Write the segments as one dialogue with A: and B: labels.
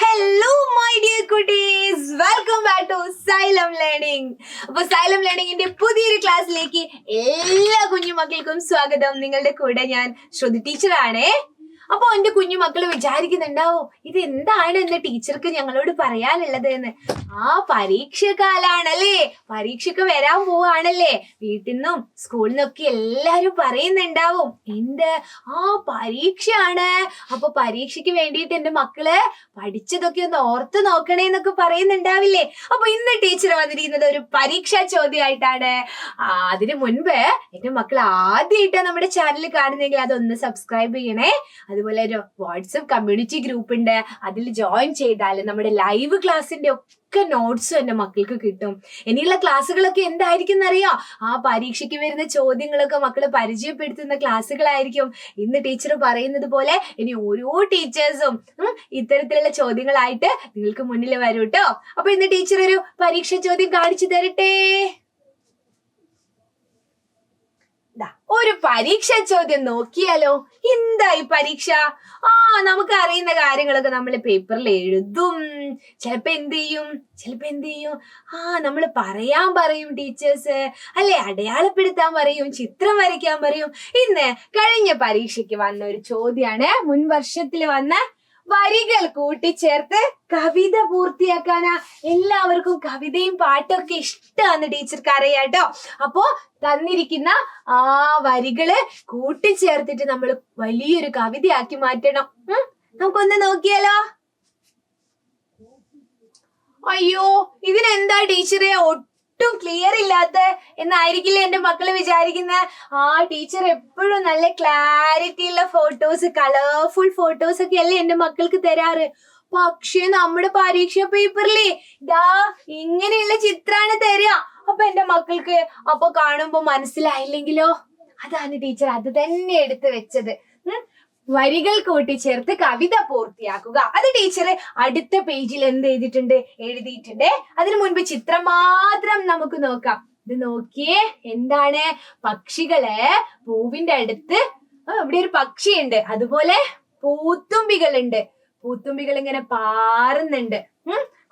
A: Hello my dear കുട്ടീസ്, welcome back to Xylem learning. അപ്പൊ Xylem ലേണിംഗിന്റെ പുതിയൊരു ക്ലാസ്സിലേക്ക് എല്ലാ കുഞ്ഞുമക്കൾക്കും സ്വാഗതം. നിങ്ങളുടെ കൂടെ ഞാൻ ശ്രുതി ടീച്ചറാണേ. അപ്പൊ എന്റെ കുഞ്ഞുമക്കൾ വിചാരിക്കുന്നുണ്ടാവും, ഇത് എന്താണ് എന്ന് ടീച്ചർക്ക് ഞങ്ങളോട് പറയാനുള്ളത് എന്ന്. പരീക്ഷക്കാലാണല്ലേ, പരീക്ഷയ്ക്ക് വരാൻ പോവാണല്ലേ. വീട്ടിൽ നിന്നും സ്കൂളിൽ നിന്നൊക്കെ എല്ലാരും പറയുന്നുണ്ടാവും, എന്ത് പരീക്ഷയാണ്, അപ്പൊ പരീക്ഷയ്ക്ക് വേണ്ടിയിട്ട് എന്റെ മക്കള് പഠിച്ചതൊക്കെ ഒന്ന് ഓർത്ത് നോക്കണേ എന്നൊക്കെ പറയുന്നുണ്ടാവില്ലേ. അപ്പൊ ഇന്ന് ടീച്ചർ വന്നിരിക്കുന്നത് ഒരു പരീക്ഷാ ചോദ്യമായിട്ടാണ്. അതിനു മുൻപ് എന്റെ മക്കൾ ആദ്യമായിട്ടാണ് നമ്മുടെ ചാനൽ കാണുന്നെങ്കിൽ അതൊന്ന് സബ്സ്ക്രൈബ് ചെയ്യണേ. അതുപോലെ ഒരു വാട്സപ്പ് കമ്മ്യൂണിറ്റി ഗ്രൂപ്പ് ഉണ്ട്, അതിൽ ജോയിൻ ചെയ്താൽ നമ്മുടെ ലൈവ് ക്ലാസ്സിന്റെ ഒക്കെ നോട്ട്സും എന്റെ മക്കൾക്ക് കിട്ടും. ഇനിയുള്ള ക്ലാസ്സുകളൊക്കെ എന്തായിരിക്കും എന്നറിയോ? പരീക്ഷയ്ക്ക് വരുന്ന ചോദ്യങ്ങളൊക്കെ മക്കളെ പരിചയപ്പെടുത്തുന്ന ക്ലാസ്സുകളായിരിക്കും. ഇന്ന് ടീച്ചർ പറയുന്നത് പോലെ ഇനി ഓരോ ടീച്ചേഴ്സും ഇത്തരത്തിലുള്ള ചോദ്യങ്ങളായിട്ട് നിങ്ങൾക്ക് മുന്നിൽ വരും കേട്ടോ. അപ്പൊ ഇന്ന് ടീച്ചർ ഒരു പരീക്ഷ ചോദ്യം കാണിച്ചു തരട്ടെ. ഒരു പരീക്ഷ ചോദ്യം നോക്കിയാലോ. എന്താ ഈ പരീക്ഷ? നമുക്ക് അറിയുന്ന കാര്യങ്ങളൊക്കെ നമ്മൾ പേപ്പറിൽ എഴുതും. ചിലപ്പോ എന്ത് ചെയ്യും, നമ്മൾ പറയാൻ പറയും ടീച്ചേഴ്സ്, അല്ലെ, അടയാളപ്പെടുത്താൻ പറയും, ചിത്രം വരയ്ക്കാൻ പറയും. ഇന്ന് കഴിഞ്ഞ പരീക്ഷയ്ക്ക് വന്ന ഒരു ചോദ്യമാണ്, മുൻ വർഷത്തിൽ വന്ന വരികൾ കൂട്ടിച്ചേർത്ത് കവിത പൂർത്തിയാക്കാനാ. എല്ലാവർക്കും കവിതയും പാട്ടൊക്കെ ഇഷ്ടമാണ് ടീച്ചർക്ക് അറിയാട്ടോ. അപ്പോ തന്നിരിക്കുന്ന വരികള് കൂട്ടിച്ചേർത്തിട്ട് നമ്മൾ വലിയൊരു കവിതയാക്കി മാറ്റണം. നമുക്കൊന്ന് നോക്കിയാലോ. അയ്യോ, ഇതിനെന്താ ടീച്ചറെ ഒട്ടും ക്ലിയർ ഇല്ലാത്ത എന്നായിരിക്കില്ല എന്റെ മക്കള് വിചാരിക്കുന്നത്. ടീച്ചർ എപ്പോഴും നല്ല ക്ലാരിറ്റി ഉള്ള ഫോട്ടോസ്, കളർഫുൾ ഫോട്ടോസ് ഒക്കെ അല്ലേ എന്റെ മക്കൾക്ക് തരാറ്. പക്ഷെ നമ്മുടെ പരീക്ഷ പേപ്പറിലെ ഇങ്ങനെയുള്ള ചിത്രാണ് തരിക. അപ്പൊ എന്റെ മക്കൾക്ക് അപ്പൊ കാണുമ്പോ മനസ്സിലായില്ലെങ്കിലോ, അതാണ് ടീച്ചർ അത് തന്നെ എടുത്തു വെച്ചത്. വരികൾ കൂട്ടിച്ചേർത്ത് കവിത പൂർത്തിയാക്കുക. അത് ടീച്ചർ അടുത്ത പേജിൽ എന്ത് എഴുതിയിട്ടുണ്ട്. അതിനു മുൻപ് ചിത്രം മാത്രം നമുക്ക് നോക്കാം. ഇത് നോക്കിയേ, എന്താണ്? പക്ഷികള് പൂവിന്റെ അടുത്ത് ഇവിടെ ഒരു പക്ഷിയുണ്ട്, അതുപോലെ പൂത്തുമ്പികളുണ്ട്. പൂത്തുമ്പികൾ ഇങ്ങനെ പാറുന്നുണ്ട്.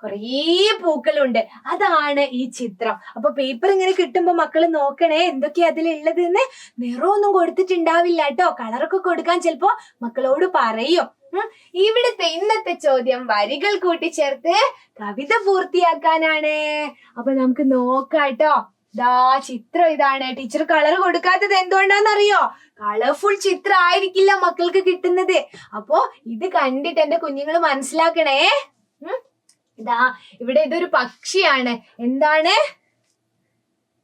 A: കുറേ പൂക്കളുണ്ട്. അതാണ് ഈ ചിത്രം. അപ്പൊ പേപ്പർ ഇങ്ങനെ കിട്ടുമ്പോ മക്കള് നോക്കണേ എന്തൊക്കെയാ അതിലുള്ളത് എന്ന്. നിറമൊന്നും കൊടുത്തിട്ടുണ്ടാവില്ല കേട്ടോ, കളറൊക്കെ കൊടുക്കാൻ ചിലപ്പോ മക്കളോട് പറയും. ഇവിടുത്തെ ഇന്നത്തെ ചോദ്യം വരികൾ കൂട്ടിച്ചേർത്ത് കവിത പൂർത്തിയാക്കാനാണ്. അപ്പൊ നമുക്ക് നോക്കാട്ടോ. ചിത്രം ഇതാണ്. ടീച്ചർ കളർ കൊടുക്കാത്തത് എന്തുകൊണ്ടാന്നറിയോ? കളർഫുൾ ചിത്രം ആയിരിക്കില്ല മക്കൾക്ക് കിട്ടുന്നത്. അപ്പോ ഇത് കണ്ടിട്ട് എന്റെ കുഞ്ഞുങ്ങൾ മനസ്സിലാക്കണേ. ഇവിടെ ഇതൊരു പക്ഷിയാണ്.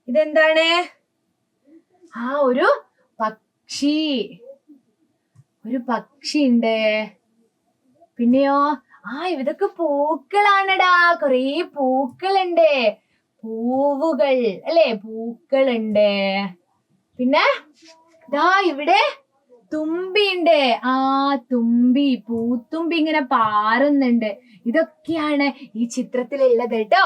A: ഇതെന്താണ്? ഒരു പക്ഷിയുണ്ട്. പിന്നെയോ ഇതൊക്കെ പൂക്കളാണടാ. കുറേ പൂക്കളുണ്ട്, പൂവുകൾ അല്ലെ, പൂക്കളുണ്ട്. പിന്നെ ഇവിടെ തുമ്പിയുണ്ട്. പൂത്തുമ്പി ഇങ്ങനെ പാറുന്നുണ്ട്. ഇതൊക്കെയാണ് ഈ ചിത്രത്തിലുള്ളത് കേട്ടോ.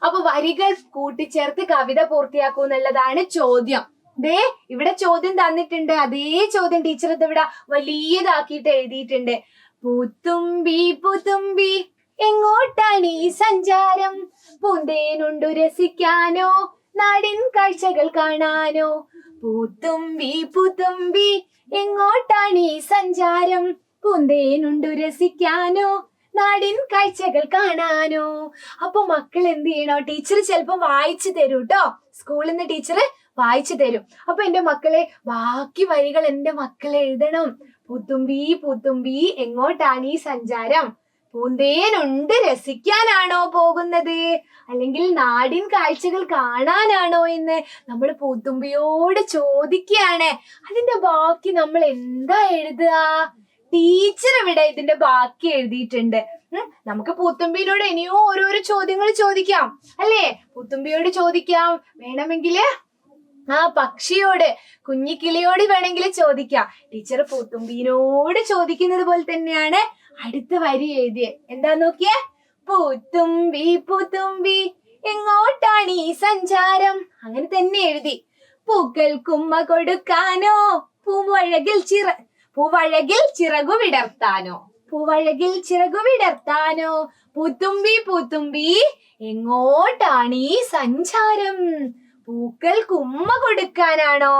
A: അപ്പൊ വരികൾ കൂട്ടിച്ചേർത്ത് കവിത പൂർത്തിയാക്കൂ എന്നുള്ളതാണ് ചോദ്യം. ഇവിടെ ചോദ്യം തന്നിട്ടുണ്ട്. അതേ ചോദ്യം ടീച്ചർ ഇവിടെ വലിയതാക്കിയിട്ട് എഴുതിയിട്ടുണ്ട്. പൂത്തുമ്പി പൂത്തുമ്പി എങ്ങോട്ടാണ് ഈ സഞ്ചാരം, പൂന്തേനുണ്ടു രസിക്കാനോ, നാടിൻ കാഴ്ചകൾ കാണാനോ. പൂത്തുമ്പി പൂത്തുമ്പി എങ്ങോട്ടാണ് ഈ സഞ്ചാരം, പൂന്തേനുണ്ടു രസിക്കാനോ, നാടിൻ കാഴ്ചകൾ കാണാനോ. അപ്പൊ മക്കൾ എന്ത് ചെയ്യണോ? ടീച്ചർ ചിലപ്പോ വായിച്ചു തരും കേട്ടോ. സ്കൂളിൽ നിന്ന് ടീച്ചർ വായിച്ചു തരും. അപ്പൊ എന്റെ മക്കളെ ബാക്കി വരികൾ എന്റെ മക്കൾ എഴുതണം. പൂത്തുമ്പി പൂത്തുമ്പി എങ്ങോട്ടാണ് ഈ സഞ്ചാരം, പൂന്തേനുണ്ട് രസിക്കാനാണോ പോകുന്നത്, അല്ലെങ്കിൽ നാടിൻ കാഴ്ചകൾ കാണാനാണോ എന്ന് നമ്മൾ പൂത്തുമ്പിയോട് ചോദിക്കുകയാണ്. അതിന്റെ ബാക്കി നമ്മൾ എന്താ എഴുതുക? ടീച്ചർ ഇവിടെ ഇതിന്റെ ബാക്കി എഴുതിയിട്ടുണ്ട്. നമുക്ക് പൂത്തുമ്പിയോട് ഇനിയോ ഓരോരോ ചോദ്യങ്ങൾ ചോദിക്കാം അല്ലേ? പൂത്തുമ്പിയോട് ചോദിക്കാം, വേണമെങ്കില് പക്ഷിയോട്, കുഞ്ഞിക്കിളിയോട് വേണമെങ്കിൽ ചോദിക്കാം. ടീച്ചർ പൂത്തുമ്പിനോട് ചോദിക്കുന്നത് പോലെ തന്നെയാണ് അടുത്ത വരി എഴുതിയത്. എന്താ നോക്കിയേ? പൂത്തുമ്പി പൂത്തുമ്പി എങ്ങോട്ടാണ് ഈ സഞ്ചാരം. അങ്ങനെ തന്നെ എഴുതി. പൂക്കൾക്കുമ്മ കൊടുക്കാനോ, പൂവഴകിൽ ചിറകു വിടർത്താനോ. പൂവഴകിൽ ചിറകു വിടർത്താനോ പൂത്തുമ്പി പൂത്തുമ്പി എങ്ങോട്ടാണീ സഞ്ചാരം? പൂക്കൾ കുമ്മ കൊടുക്കാനാണോ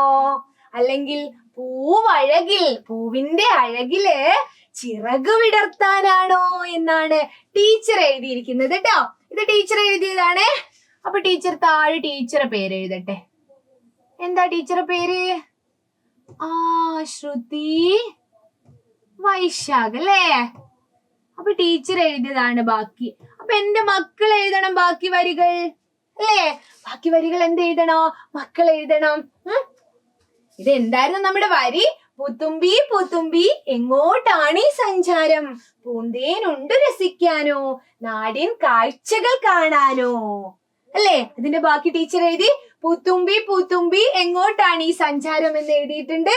A: അല്ലെങ്കിൽ പൂവഴകിൽ പൂവിന്റെ അഴകില് ചിറകു വിടർത്താനാണോ എന്നാണ് ടീച്ചർ എഴുതിയിരിക്കുന്നത് കേട്ടോ. ഇത് ടീച്ചർ എഴുതിയതാണ്. അപ്പൊ ടീച്ചർ താഴെ ടീച്ചറെ പേര് എഴുതട്ടെ. എന്താ ടീച്ചറെ പേര്? ശ്രുതി വൈശാഖ് അല്ലേ? അപ്പൊ ടീച്ചർ എഴുതിയതാണ് ബാക്കി. അപ്പൊ എന്റെ മക്കൾ എഴുതണം ബാക്കി വരികൾ അല്ലേ? ബാക്കി വരികൾ എന്ത് എഴുതണോ? മക്കൾ എഴുതണം. ഇത് എന്തായിരുന്നു നമ്മുടെ വരി? പൂത്തുമ്പി പൂത്തുമ്പി എങ്ങോട്ടാണീ സഞ്ചാരം? പൂന്തേനുണ്ട് രസിക്കാനോ നാടിൻ കാഴ്ചകൾ കാണാനോ അല്ലേ? ഇതിന്റെ ബാക്കി ടീച്ചർ എഴുതി. പൂത്തുമ്പി പൂത്തുമ്പി എങ്ങോട്ടാണ് ഈ സഞ്ചാരം എന്ന് എഴുതിയിട്ടുണ്ട്.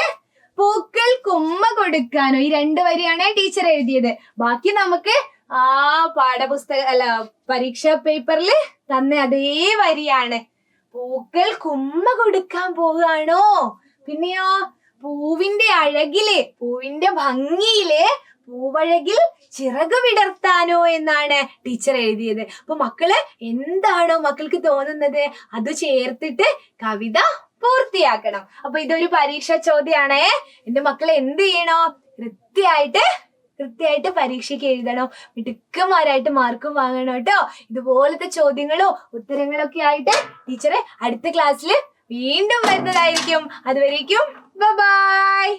A: പൂക്കൾ കുമ്മ കൊടുക്കാനോ, ഈ 2 വരിയാണ് ടീച്ചർ എഴുതിയത്. ബാക്കി നമുക്ക് പരീക്ഷാ പേപ്പറിൽ തന്ന അതേ വരിയാണ്. പൂക്കൾ കുമ്മ കൊടുക്കാൻ പോവുകയാണോ? പിന്നെയോ പൂവിന്റെ അഴകില് പൂവിന്റെ ഭംഗിയില് പൂവഴകിൽ ചിറകു വിടർത്താനോ എന്നാണ് ടീച്ചർ എഴുതിയത്. അപ്പൊ മക്കള് എന്താണോ മക്കൾക്ക് തോന്നുന്നത് അത് ചേർത്തിട്ട് കവിത പൂർത്തിയാക്കണം. അപ്പൊ ഇതൊരു പരീക്ഷാ ചോദ്യാണേ. എന്റെ മക്കളെ എന്ത് ചെയ്യണോ? കൃത്യമായിട്ട് പരീക്ഷയ്ക്ക് എഴുതണം. മിടുക്കന്മാരായിട്ട് മാർക്കും വാങ്ങണം കേട്ടോ. ഇതുപോലത്തെ ചോദ്യങ്ങളോ ഉത്തരങ്ങളോ ഒക്കെ ആയിട്ട് ടീച്ചറെ അടുത്ത ക്ലാസ്സിൽ വീണ്ടും വരുന്നതായിരിക്കും. അതുവരേക്കും ബൈ.